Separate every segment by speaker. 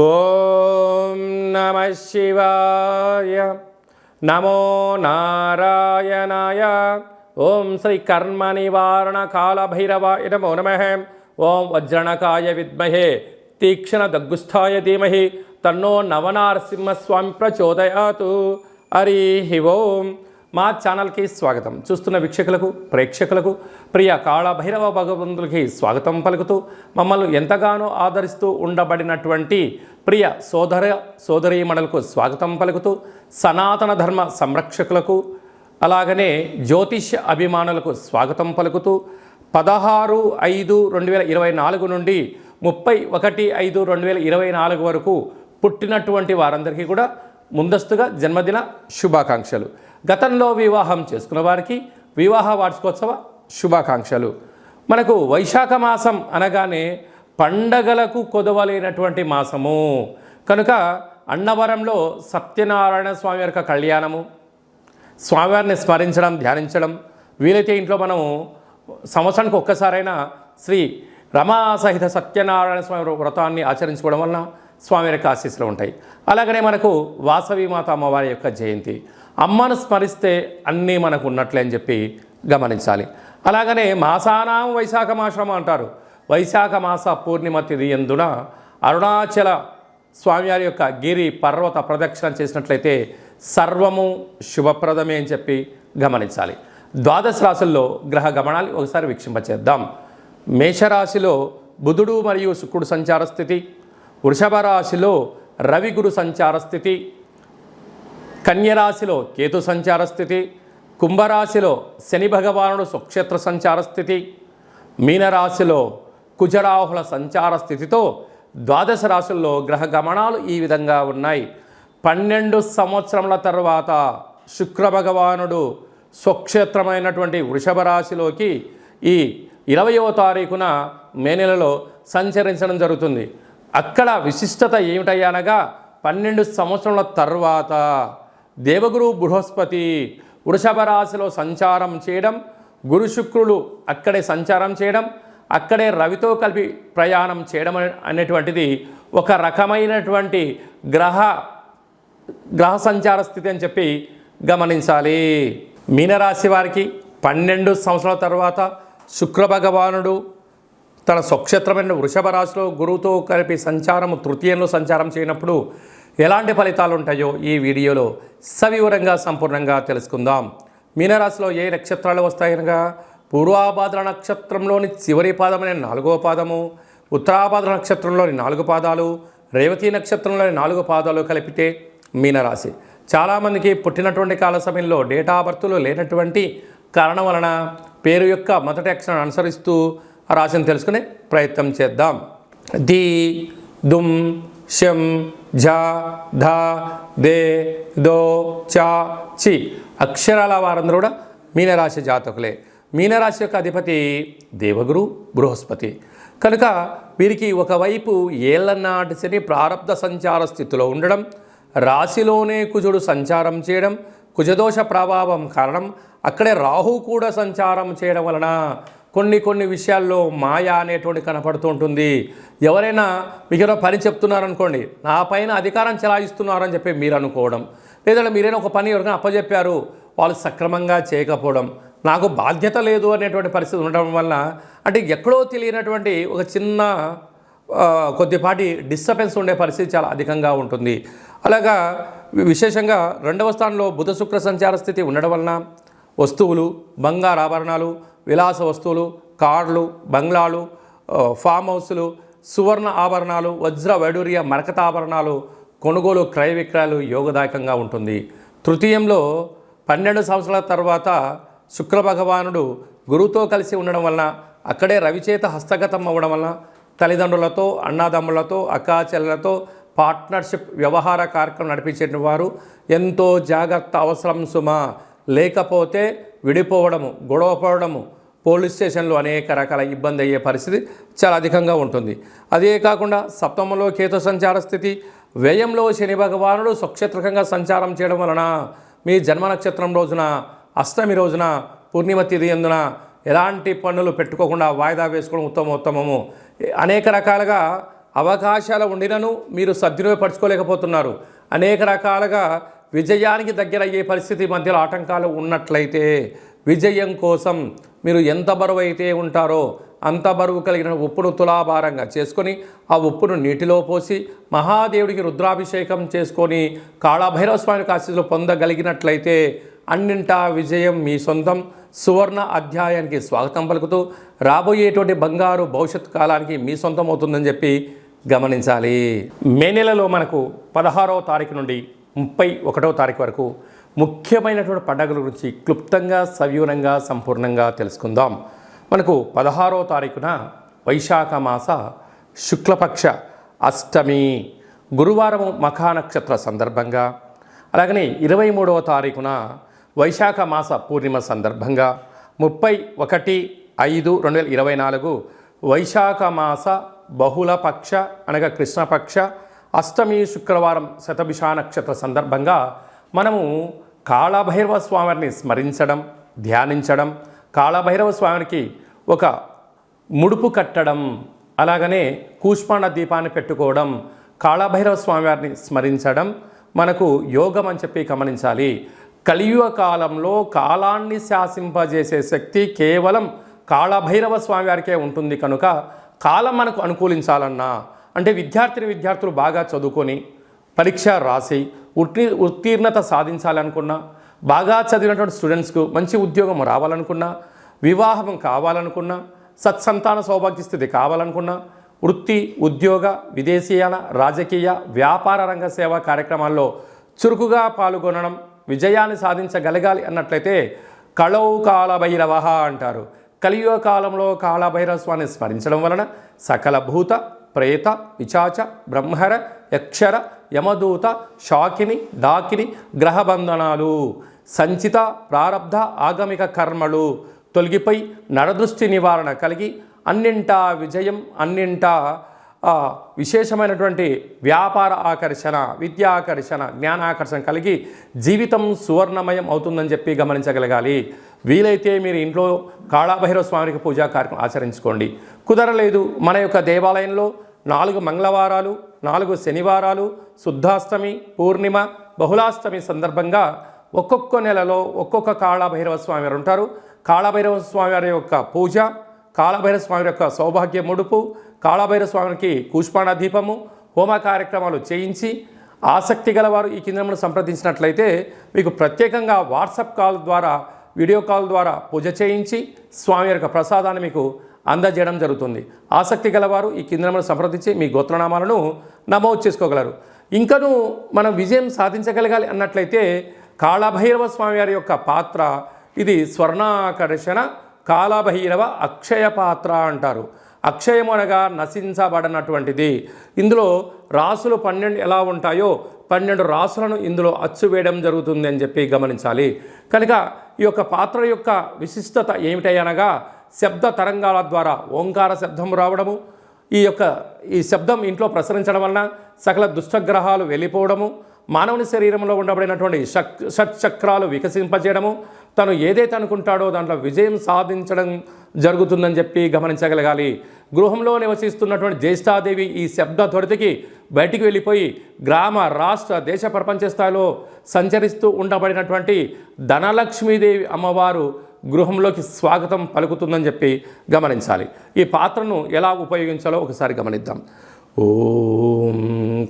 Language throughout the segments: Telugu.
Speaker 1: ఓం నమ శివాయ. నమో నారాయణాయ. ఓం శ్రీ కర్మ నివారణ కాల భైరవాయ నమో నమః. ఓం వజ్రణకాయ విద్మహే తీక్ష్ణ దగ్గుస్థాయ ధీమహి తన్నో నవనారసింహస్వామి ప్రచోదయాతు. హరి ఓం. మా ఛానల్కి స్వాగతం. చూస్తున్న వీక్షకులకు ప్రేక్షకులకు ప్రియ కాళభైరవ భగవంతులకి స్వాగతం పలుకుతూ మమ్మల్ని ఎంతగానో ఆదరిస్తూ ఉండబడినటువంటి ప్రియ సోదరీమణులకు స్వాగతం పలుకుతూ సనాతన ధర్మ సంరక్షకులకు అలాగనే జ్యోతిష్య అభిమానులకు స్వాగతం పలుకుతూ 16/5/2024 నుండి 31/5/2024 వరకు పుట్టినటువంటి వారందరికీ కూడా ముందస్తుగా జన్మదిన శుభాకాంక్షలు. గతంలో వివాహం చేసుకున్న వారికి వివాహ వార్షికోత్సవ శుభాకాంక్షలు. మనకు వైశాఖ మాసం అనగానే పండగలకు కొదవలేనటువంటి మాసము కనుక అన్నవరంలో సత్యనారాయణ స్వామి యొక్క కళ్యాణము, స్వామివారిని స్మరించడం, ధ్యానించడం, వీలైతే ఇంట్లో మనము సంవత్సరానికి ఒక్కసారైనా శ్రీ రమా సహిత సత్యనారాయణ స్వామి వ్రతాన్ని ఆచరించుకోవడం వలన స్వామి యొక్క ఆశీస్సులు ఉంటాయి. అలాగనే మనకు వాసవి మాత అమ్మవారి యొక్క జయంతి, అమ్మను స్మరిస్తే అన్నీ మనకు ఉన్నట్లే అని చెప్పి గమనించాలి. అలాగనే మాసానాం వైశాఖ మాసం అంటారు. వైశాఖ మాస పూర్ణిమ తిథి యందున అరుణాచల స్వామివారి యొక్క గిరి పర్వత ప్రదక్షిణ చేసినట్లయితే సర్వము శుభప్రదమే అని చెప్పి గమనించాలి. ద్వాదశ రాశుల్లో గ్రహ గమనాలు ఒకసారి వీక్షింపచేద్దాం. మేషరాశిలో బుధుడు మరియు శుక్రుడు సంచార స్థితి, వృషభ రాశిలో రవి గురు సంచార స్థితి, కన్యరాశిలో కేతు సంచార స్థితి, కుంభరాశిలో శని భగవానుడు స్వక్షేత్ర సంచార స్థితి, మీనరాశిలో కుజరాహుల సంచార స్థితితో ద్వాదశ రాశుల్లో గ్రహ గమనాలు ఈ విధంగా ఉన్నాయి. 12 సంవత్సరముల తర్వాత శుక్ర భగవానుడు స్వక్షేత్రమైనటువంటి వృషభ రాశిలోకి ఈ 20వ తారీఖున మే నెలలో సంచరించడం జరుగుతుంది. అక్కడ విశిష్టత ఏమిటయ్యనగా 12 సంవత్సరముల తర్వాత దేవగురు బృహస్పతి వృషభ రాశిలో సంచారం చేయడం, గురు శుక్రులు అక్కడే సంచారం చేయడం, అక్కడే రవితో కలిపి ప్రయాణం చేయడం అనేటువంటిది ఒక రకమైనటువంటి గ్రహ సంచార స్థితి అని చెప్పి గమనించాలి. మీనరాశి వారికి 12 సంవత్సరాల తర్వాత శుక్ర భగవానుడు తన స్వక్షేత్రమైన వృషభ రాశిలో గురువుతో కలిపి సంచారము తృతీయంలో సంచారం చేయనప్పుడు ఎలాంటి ఫలితాలు ఉంటాయో ఈ వీడియోలో సవివరంగా సంపూర్ణంగా తెలుసుకుందాం. మీనరాశిలో ఏ నక్షత్రాలు వస్తాయనగా పూర్వాభాద్ర నక్షత్రంలోని చివరి పాదమైన 4వ పాదము, ఉత్తరాభాద్ర నక్షత్రంలోని 4 పాదాలు, రేవతి నక్షత్రంలోని 4 పాదాలు కలిపితే మీనరాశి. చాలామందికి పుట్టినటువంటి కాల సమయంలో డేటా బర్త్లు లేనటువంటి కారణం వలన పేరు యొక్క మొదటి అక్షరాన్ని అనుసరిస్తూ ఆ రాశిని తెలుసుకునే ప్రయత్నం చేద్దాం. ది, దుమ్, శం, ఝ, ధ, దే, దో, చ, చి అక్షరాల వారందరూ కూడా మీనరాశి జాతకులే. మీనరాశి యొక్క అధిపతి దేవగురు బృహస్పతి కనుక వీరికి ఒకవైపు ఏళ్లనాటి శని ప్రారబ్ధ సంచార స్థితిలో ఉండడం, రాశిలోనే కుజుడు సంచారం చేయడం, కుజదోష ప్రభావం కారణం అక్కడే రాహు కూడా సంచారం చేయడం వలన కొన్ని విషయాల్లో మాయా అనేటువంటి కనపడుతూ ఉంటుంది. ఎవరైనా మీకు ఏదో పని చెప్తున్నారనుకోండి, నా పైన అధికారం చెలాయిస్తున్నారని చెప్పి మీరు అనుకోవడం, లేదంటే మీరైనా ఒక పని ఎవరికైనా అప్పచెప్పారు, వాళ్ళు సక్రమంగా చేయకపోవడం, నాకు బాధ్యత లేదు అనేటువంటి పరిస్థితి ఉండడం వల్ల అంటే ఎక్కడో తెలియనటువంటి ఒక చిన్న కొద్దిపాటి డిస్టర్బెన్స్ ఉండే పరిస్థితి చాలా అధికంగా ఉంటుంది. అలాగా విశేషంగా 2వ స్థానంలో బుధ శుక్ర సంచార స్థితి ఉండడం వలన వస్తువులు, బంగారు ఆభరణాలు, విలాస వస్తువులు, కార్లు, బంగ్లాలు, ఫామ్ హౌస్లు, సువర్ణ ఆభరణాలు, వజ్ర వైడూర్య మరకత ఆభరణాలు కొనుగోలు, క్రయ విక్రయాలు యోగదాయకంగా ఉంటుంది. తృతీయంలో 12 సంవత్సరాల తర్వాత శుక్ర భగవానుడు గురువుతో కలిసి ఉండడం వలన అక్కడే రవిచేత హస్తగతం అవ్వడం వలన తల్లిదండ్రులతో, అన్నాదమ్ములతో, అక్కా చెల్లెలతో పార్ట్నర్షిప్ వ్యవహార కార్యక్రమం నడిపించే వారు ఎంతో జాగ్రత్త అవసరం సుమా. లేకపోతే విడిపోవడము, గొడవపడము, పోలీస్ స్టేషన్లో అనేక రకాల ఇబ్బంది అయ్యే పరిస్థితి చాలా అధికంగా ఉంటుంది. అదే కాకుండా సప్తమంలో కేతు సంచార స్థితి, వ్యయంలో శని భగవానుడు స్వక్షేత్రకంగా సంచారం చేయడం వలన మీ జన్మ నక్షత్రం రోజున, అష్టమి రోజున, పూర్ణిమ తిథి యందున ఎలాంటి పన్నులు పెట్టుకోకుండా వాయిదా వేసుకోవడం ఉత్తమము. అనేక రకాలుగా అవకాశాలు ఉండినను మీరు సద్వినియోగపరచుకోలేకపోతున్నారు. అనేక రకాలుగా విజయానికి దగ్గర అయ్యే పరిస్థితి మధ్యలో ఆటంకాలు ఉన్నట్లయితే విజయం కోసం మీరు ఎంత బరువు అయితే ఉంటారో అంత బరువు కలిగిన ఉప్పును తులాభారంగా చేసుకొని ఆ ఉప్పును నీటిలో పోసి మహాదేవుడికి రుద్రాభిషేకం చేసుకొని కాళభైరవ స్వామికి ఆశీస్సులు పొందగలిగినట్లయితే అన్నింటా విజయం మీ సొంతం. సువర్ణ అధ్యాయానికి స్వాగతం పలుకుతూ రాబోయేటువంటి బంగారు భవిష్యత్ కాలానికి మీ సొంతం అవుతుందని చెప్పి గమనించాలి. మే నెలలో మనకు 16వ తారీఖు నుండి 31వ తారీఖు వరకు ముఖ్యమైనటువంటి పండుగల గురించి క్లుప్తంగా సవివరంగా సంపూర్ణంగా తెలుసుకుందాం. మనకు 16వ తారీఖున వైశాఖ మాస శుక్లపక్ష అష్టమి గురువారం మఖా నక్షత్ర సందర్భంగా, అలాగనే 23వ తారీఖున వైశాఖ మాస పూర్ణిమ సందర్భంగా 31/5/2024 వైశాఖ మాస బహుళపక్ష అనగా కృష్ణపక్ష అష్టమి శుక్రవారం శతభిష నక్షత్ర సందర్భంగా మనము కాళభైరవ స్వామిని స్మరించడం, ధ్యానించడం, కాళభైరవ స్వామికి ఒక ముడుపు కట్టడం, అలాగనే కూష్మాండ దీపాన్ని పెట్టుకోవడం, కాళభైరవ స్వామివారిని స్మరించడం మనకు యోగం అని చెప్పి గమనించాలి. కలియుగ కాలంలో కాలాన్ని శాసింపజేసే శక్తి కేవలం కాళభైరవ స్వామివారికే ఉంటుంది. కనుక కాలం మనకు అనుకూలించాలన్నా అంటే విద్యార్థులు బాగా చదువుకొని పరీక్ష రాసి ఉత్తీర్ణత సాధించాలనుకున్నా, బాగా చదివినటువంటి స్టూడెంట్స్కు మంచి ఉద్యోగం రావాలనుకున్నా, వివాహం కావాలనుకున్నా, సత్సంతాన సౌభాగ్య స్థితి కావాలనుకున్నా, వృత్తి ఉద్యోగ విదేశీయాన రాజకీయ వ్యాపార రంగ సేవా కార్యక్రమాల్లో చురుకుగా పాల్గొనడం, విజయాన్ని సాధించగలగాలి అన్నట్లయితే కళౌ కాళభైరవ అంటారు. కలియుగ కాలంలో కాళభైరవ స్వామిని స్మరించడం వలన సకల భూత ప్రేత పిశాచ బ్రహ్మర యక్షర యమదూత శాకిని డాకిని గ్రహబంధనాలు సంచిత ప్రారబ్ధ ఆగమిక కర్మలు తొలగిపోయి నరదృష్టి నివారణ కలిగి అన్నింటా విజయం, అన్నింటా విశేషమైనటువంటి వ్యాపార ఆకర్షణ, విద్యాకర్షణ, జ్ఞానాకర్షణ కలిగి జీవితం సువర్ణమయం అవుతుందని చెప్పి గమనించగలగాలి. వీలైతే మీరు ఇంట్లో కాళభైరవ స్వామికి పూజా కార్యక్రమం ఆచరించుకోండి. కుదరలేదు మన యొక్క దేవాలయంలో 4 మంగళవారాలు, 4 శనివారాలు, శుద్ధాష్టమి, పూర్ణిమ, బహుళాష్టమి సందర్భంగా ఒక్కొక్క నెలలో ఒక్కొక్క కాళభైరవ స్వామి వారు ఉంటారు. కాళభైరవ స్వామి వారి యొక్క పూజ, కాళభైరవ స్వామి యొక్క సౌభాగ్య ముడుపు, కాళభైరవ స్వామికి కూష్మాండ దీపము, హోమ కార్యక్రమాలు చేయించి ఆసక్తి గలవారు ఈ కేంద్రమును సంప్రదించినట్లయితే మీకు ప్రత్యేకంగా వాట్సాప్ కాల్ ద్వారా, వీడియో కాల్ ద్వారా పూజ చేయించి స్వామి యొక్క ప్రసాదాన్ని మీకు అందజేయడం జరుగుతుంది. ఆసక్తి గలవారు ఈ కేంద్రమును సంప్రదించి మీ గోత్రనామాలను నమోదు చేసుకోగలరు. ఇంకనూ మనం విజయం సాధించగలగాలి అన్నట్లయితే కాళభైరవ స్వామి వారి యొక్క పాత్ర ఇది స్వర్ణాకర్షణ కాళభైరవ అక్షయ పాత్ర అంటారు. అక్షయం అనగా నశించబడినటువంటిది. ఇందులో రాసులు 12 ఎలా ఉంటాయో 12 రాసులను ఇందులో అచ్చు వేయడం జరుగుతుంది అని చెప్పి గమనించాలి. కనుక ఈ యొక్క పాత్ర యొక్క విశిష్టత ఏమిటనగా శబ్ద తరంగాల ద్వారా ఓంకార శబ్దం రావడము, ఈ శబ్దం ఇంట్లో ప్రసరించడం వలన సకల దుష్టగ్రహాలు వెళ్ళిపోవడము, మానవుని శరీరంలో ఉండబడినటువంటి షట్చక్రాలు వికసింపజేయడము, తను ఏదైతే అనుకుంటాడో దాంట్లో విజయం సాధించడం జరుగుతుందని చెప్పి గమనించగలగాలి. గృహంలో నివసిస్తున్నటువంటి జ్యేష్ఠాదేవి ఈ శబ్ద త్వరితకి బయటికి వెళ్ళిపోయి గ్రామ, రాష్ట్ర, దేశ, ప్రపంచ స్థాయిలో సంచరిస్తూ ఉండబడినటువంటి ధనలక్ష్మీదేవి అమ్మవారు గృహంలోకి స్వాగతం పలుకుతుందని చెప్పి గమనించాలి. ఈ పాత్రను ఎలా ఉపయోగించాలో ఒకసారి గమనిద్దాం. ఓం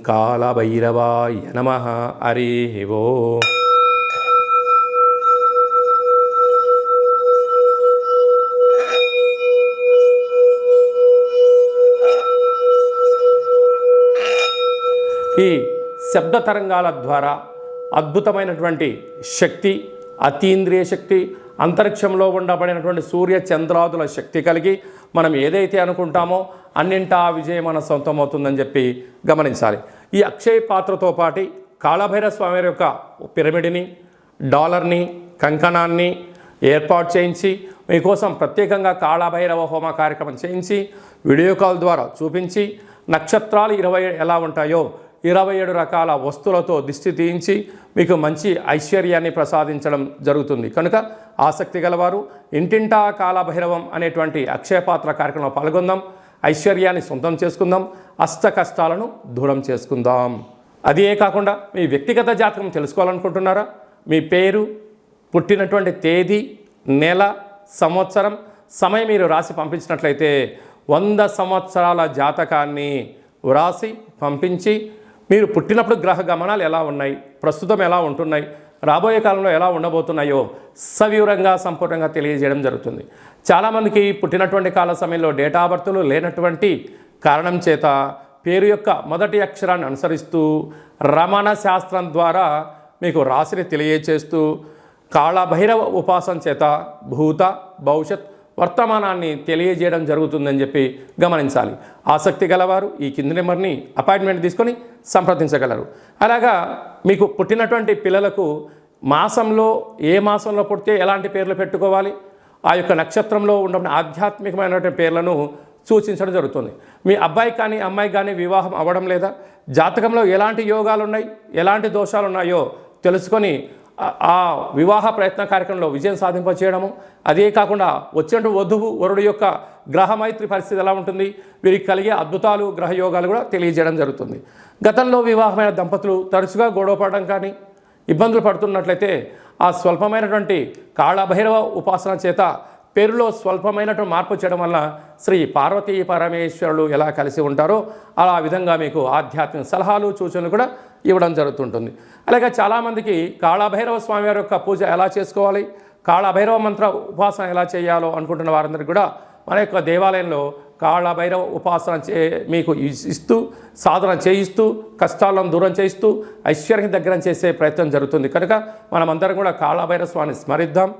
Speaker 1: కాళభైరవాయ నమః. హరి ఓం. ఈ శబ్ద తరంగాల ద్వారా అద్భుతమైనటువంటి శక్తి, అతీంద్రియ శక్తి, అంతరిక్షంలో ఉండబడినటువంటి సూర్య చంద్రాదుల శక్తి కలిగి మనం ఏదైతే అనుకుంటామో అన్నింటా విజయం మన సొంతం అవుతుందని చెప్పి గమనించాలి. ఈ అక్షయ పాత్రతో పాటు కాళభైరవ స్వామి యొక్క పిరమిడ్ని, డాలర్ని, కంకణాన్ని ఏర్పాటు చేయించి మీకోసం ప్రత్యేకంగా కాళభైరవ హోమ కార్యక్రమం చేయించి వీడియో కాల్ ద్వారా చూపించి నక్షత్రాలు 27 ఎలా ఉంటాయో 27 రకాల వస్తువులతో దిష్టి తీయించి మీకు మంచి ఐశ్వర్యాన్ని ప్రసాదించడం జరుగుతుంది. కనుక ఆసక్తి గలవారు ఇంటింటా కాళభైరవం అనేటువంటి అక్షయ పాత్ర కార్యక్రమంలో పాల్గొందాం. ఐశ్వర్యాన్ని సొంతం చేసుకుందాం, అష్ట కష్టాలను దూరం చేసుకుందాం. అదే కాకుండా మీ వ్యక్తిగత జాతకం తెలుసుకోవాలనుకుంటున్నారా? మీ పేరు, పుట్టినటువంటి తేదీ, నెల, సంవత్సరం, సమయం మీరు రాసి పంపించినట్లయితే 100 సంవత్సరాల జాతకాన్ని వ్రాసి పంపించి మీరు పుట్టినప్పుడు గ్రహ గమనాలు ఎలా ఉన్నాయి, ప్రస్తుతం ఎలా ఉంటున్నాయి, రాబోయే కాలంలో ఎలా ఉండబోతున్నాయో సవివరంగా సంపూర్ణంగా తెలియజేయడం జరుగుతుంది. చాలామందికి పుట్టినటువంటి కాల సమయంలో డేటా ఆఫ్ బర్త్లు లేనటువంటి కారణం చేత పేరు యొక్క మొదటి అక్షరాన్ని అనుసరిస్తూ రమణ శాస్త్రం ద్వారా మీకు రాశిని తెలియచేస్తూ కాళభైరవ ఉపాసన చేత భూత, భవిష్యత్, వర్తమానాన్ని తెలియజేయడం జరుగుతుందని చెప్పి గమనించాలి. ఆసక్తి గలవారు ఈ కింది నెంబర్ని అపాయింట్మెంట్ తీసుకొని సంప్రదించగలరు. అలాగా మీకు పుట్టినటువంటి పిల్లలకు మాసంలో ఏ మాసంలో పుడితే ఎలాంటి పేర్లు పెట్టుకోవాలి, ఆ యొక్క నక్షత్రంలో ఉన్న ఆధ్యాత్మికమైనటువంటి పేర్లను సూచించడం జరుగుతుంది. మీ అబ్బాయి కానీ అమ్మాయి కానీ వివాహం అవ్వడం లేదా, జాతకంలో ఎలాంటి యోగాలు ఉన్నాయి, ఎలాంటి దోషాలు ఉన్నాయో తెలుసుకొని ఆ వివాహ ప్రయత్న కార్యక్రమంలో విజయం సాధింపచేయడము, అదే కాకుండా వచ్చేటువంటి వధువు వరుడు యొక్క గ్రహమైత్రి పరిస్థితి ఎలా ఉంటుంది, వీరికి కలిగే అద్భుతాలు గ్రహయోగాలు కూడా తెలియజేయడం జరుగుతుంది. గతంలో వివాహమైన దంపతులు తరచుగా గొడవపడడం కానీ ఇబ్బందులు పడుతున్నట్లయితే ఆ స్వల్పమైనటువంటి కాళభైరవ ఉపాసన చేత పేరులో స్వల్పమైనటువంటి మార్పు చేయడం వల్ల శ్రీ పార్వతీ పరమేశ్వరులు ఎలా కలిసి ఉంటారో అలా విధంగా మీకు ఆధ్యాత్మిక సలహాలు సూచనలు కూడా ఇవ్వడం జరుగుతుంటుంది. అలాగే చాలామందికి కాళభైరవ స్వామివారి యొక్క పూజ ఎలా చేసుకోవాలి, కాళభైరవ మంత్ర ఉపాసన ఎలా చేయాలో అనుకుంటున్న వారందరికీ కూడా మన యొక్క దేవాలయంలో కాళభైరవ ఉపాసన మీకు ఇస్తూ, సాధన చేయిస్తూ, కష్టాలను దూరం చేయిస్తూ, ఐశ్వర్యం దగ్గర చేసే ప్రయత్నం జరుగుతుంది. కనుక మనమందరం కూడా కాళభైరవ స్వామిని స్మరిద్దాం,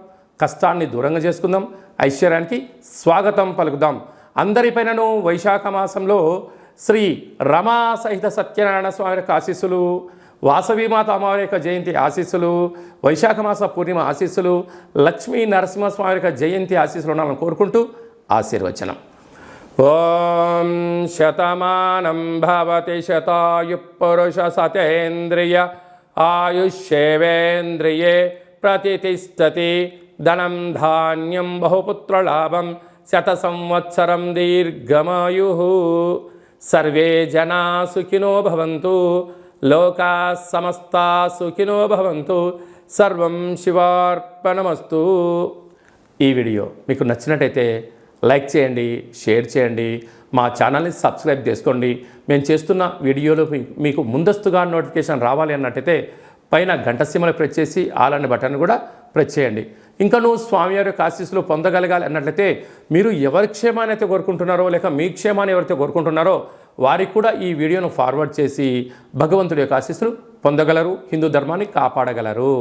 Speaker 1: కష్టాన్ని దూరంగా చేసుకుందాం, ఐశ్వర్యానికి స్వాగతం పలుకుదాం. అందరిపైనను వైశాఖ మాసంలో శ్రీ రమా సహిత సత్యనారాయణ స్వామి యొక్క ఆశీస్సులు, వాసవీమాత అమ్మవారి యొక్క జయంతి ఆశీస్సులు, వైశాఖ మాస పూర్ణిమ ఆశీస్సులు, లక్ష్మీ నరసింహస్వామి యొక్క జయంతి ఆశీస్సులు ఉండాలని కోరుకుంటూ ఆశీర్వచనం. ఓం శతమానం భవతి శతాయు పురుష సతేంద్రియ ఆయుష్యేవేంద్రియే ప్రతిష్టతి ధనం ధాన్యం బహుపుత్రలాభం శత సంవత్సరం దీర్ఘమాయు. సర్వే జనా సుఖినో భవంతు, లోకా సమస్తా సుఖినో భవంతు. సర్వం శివార్పణమస్తు. ఈ వీడియో మీకు నచ్చినట్టయితే లైక్ చేయండి, షేర్ చేయండి, మా ఛానల్ని సబ్స్క్రైబ్ చేసుకోండి. మేము చేస్తున్న వీడియోలు మీకు ముందస్తుగా నోటిఫికేషన్ రావాలి అన్నట్టయితే పైన గంట సింబల్ ప్రెస్ చేసి ఆల్ అనే బటన్ కూడా ప్రెస్ చేయండి. ఇంకనూ స్వామివారి యొక్క ఆశీస్సులు పొందగలగాలి అన్నట్లయితే మీరు ఎవరి క్షేమాన్ని అయితే కోరుకుంటున్నారో, లేక మీ క్షేమాన్ని ఎవరైతే కోరుకుంటున్నారో వారికి కూడా ఈ వీడియోను ఫార్వర్డ్ చేసి భగవంతుడి యొక్క ఆశీస్సులు పొందగలరు, హిందూ ధర్మాన్ని కాపాడగలరు.